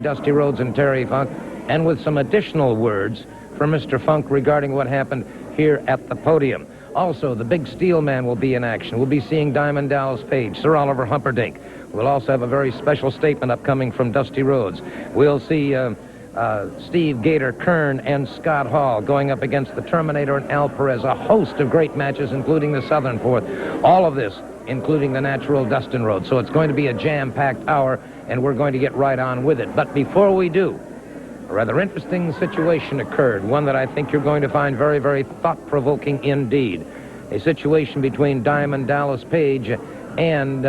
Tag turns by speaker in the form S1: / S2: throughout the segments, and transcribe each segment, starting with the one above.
S1: Dusty Rhodes and Terry Funk, and with some additional words from Mr. Funk regarding what happened here at the podium. Also, the Big Steel Man will be in action. We'll be seeing Diamond Dallas Page, Sir Oliver Humperdinck. We'll also have a very special statement upcoming from Dusty Rhodes. We'll see Steve Gator Kern and Scott Hall going up against the Terminator and Al Perez. A host of great matches, including the Southern Fourth. All of this, including the natural Dustin Rhodes. So it's going to be a jam-packed hour, and we're going to get right on with it. But before we do, a rather interesting situation occurred, one that I think you're going to find very, very thought-provoking indeed. A situation between Diamond Dallas Page and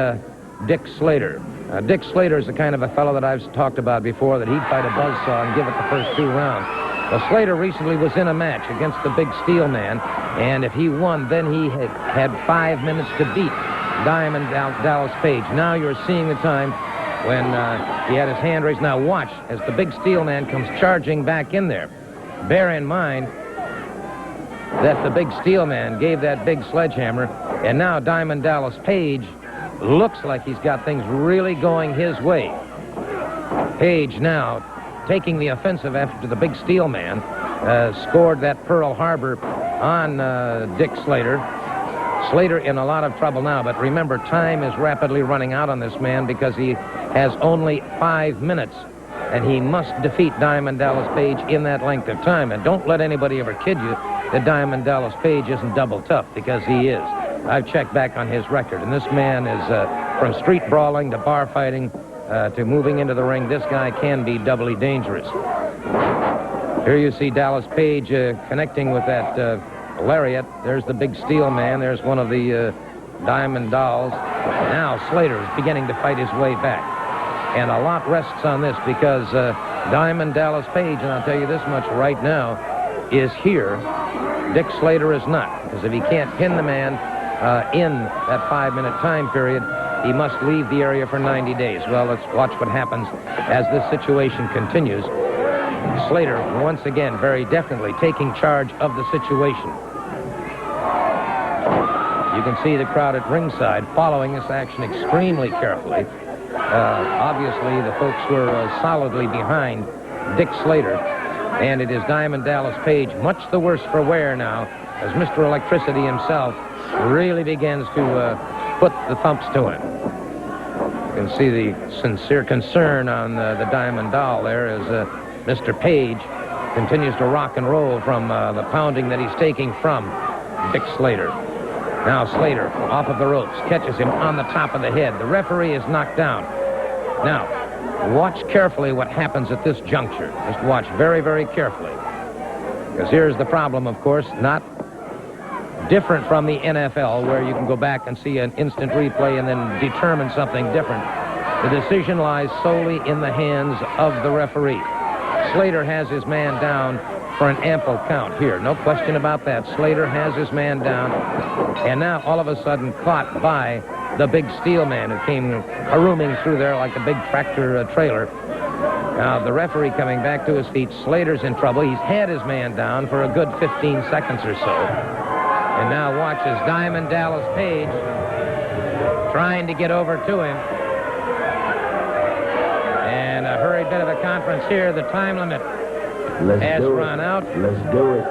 S1: Dick Slater. Dick Slater is the kind of a fellow that I've talked about before, that he'd fight a buzzsaw and give it the first 2 rounds. Well, Slater recently was in a match against the Big Steel Man, and if he won, then he had 5 minutes to beat Diamond Dallas Page. Now you're seeing the time when he had his hand raised. Now watch as the Big Steel Man comes charging back in there. Bear in mind that the Big Steel Man gave that big sledgehammer, and now Diamond Dallas Page looks like he's got things really going his way. Page now taking the offensive after the Big Steel Man scored that Pearl Harbor on Dick Slater. Slater in a lot of trouble now, but remember, time is rapidly running out on this man because he has only 5 minutes, and he must defeat Diamond Dallas Page in that length of time. And don't let anybody ever kid you that Diamond Dallas Page isn't double tough, because he is. I've checked back on his record, and this man is from street brawling to bar fighting to moving into the ring. This guy can be doubly dangerous. Here you see Dallas Page connecting with that lariat. There's the Big Steel Man. There's one of the Diamond Dolls. Now Slater is beginning to fight his way back. And a lot rests on this, because Diamond Dallas Page, and I'll tell you this much right now, is here. Dick Slater is not. Because if he can't pin the man in that 5-minute time period, he must leave the area for 90 days. Well, let's watch what happens as this situation continues. Slater, once again, very definitely taking charge of the situation. You can see the crowd at ringside following this action extremely carefully. Obviously, the folks were solidly behind Dick Slater, and it is Diamond Dallas Page, much the worse for wear now, as Mr. Electricity himself really begins to put the thumps to him. You can see the sincere concern on the Diamond Doll there as Mr. Page continues to rock and roll from the pounding that he's taking from Dick Slater. Now Slater, off of the ropes, catches him on the top of the head. The referee is knocked down. Now, watch carefully what happens at this juncture. Just watch very, very carefully. Because here's the problem, of course, not different from the NFL, where you can go back and see an instant replay and then determine something different. The decision lies solely in the hands of the referee. Slater has his man down for an ample count here. No question about that. Slater has his man down, and now all of a sudden caught by the Big Steel Man, who came caroming through there like a big tractor trailer. Now the referee coming back to his feet. Slater's in trouble. He's had his man down for a good 15 seconds or so. And now watch as Diamond Dallas Page trying to get over to him. And a hurried bit of a conference here. The time limit has run out.
S2: Let's do it.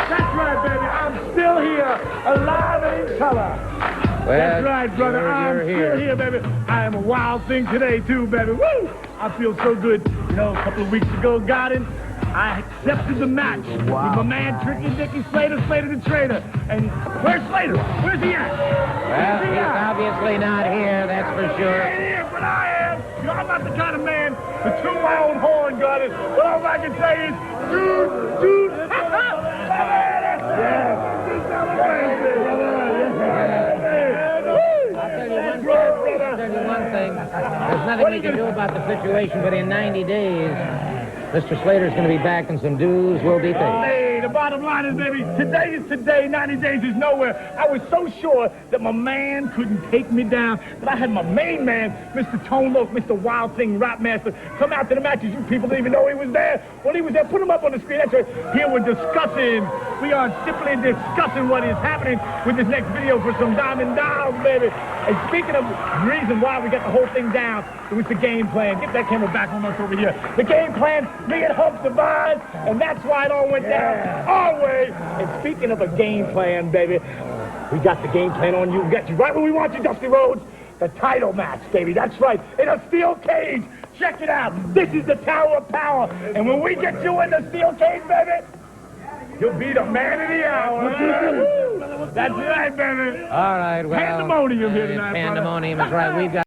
S3: That's right, baby. I'm still here, alive and in color.
S1: Well,
S3: that's right, brother. I'm
S1: you're
S3: still here, baby. I am a wild thing today, too, baby. Woo! I feel so good. You know, a couple of weeks ago, Garden, I accepted the match with my man Tricky Dicky Slater, Slater the Trader. And where's Slater? Where's he at?
S1: Well, he's obviously not here, that's for
S3: He
S1: sure.
S3: ain't here, but I am. You know, I'm not the kind of man to toot my own horn, Garden. But all I can say is, toot, toot.
S1: I'll tell you one thing. There's nothing we can do about the situation, but in 90 days, Mr. Slater's going to be back and some dues will be paid.
S3: Hey, the bottom line is, baby, today is today, 90 days is nowhere. I was so sure that my man couldn't take me down that I had my main man, Mr. Tone Loc, Mr. Wild Thing Rap Master, come out to the matches. You people didn't even know he was there. Well, he was there. Put him up on the screen. That's right. Here we're discussing. We are simply discussing what is happening with this next video for some Diamond Dolls, baby. And speaking of the reason why we got the whole thing down, it was the game plan. Get that camera back on us over here. The game plan, me and Hump divide, and that's why it all went down our way. And speaking of a game plan, baby, we got the game plan on you. We got you right where we want you, Dusty Rhodes. The title match, baby. That's right. In a steel cage. Check it out. This is the Tower of Power. And when we get you in the steel cage, baby, you'll be the man of the hour. That's right, baby.
S1: All right, well.
S3: Pandemonium here tonight,
S1: Pandemonium
S3: brother.
S1: is right. We've got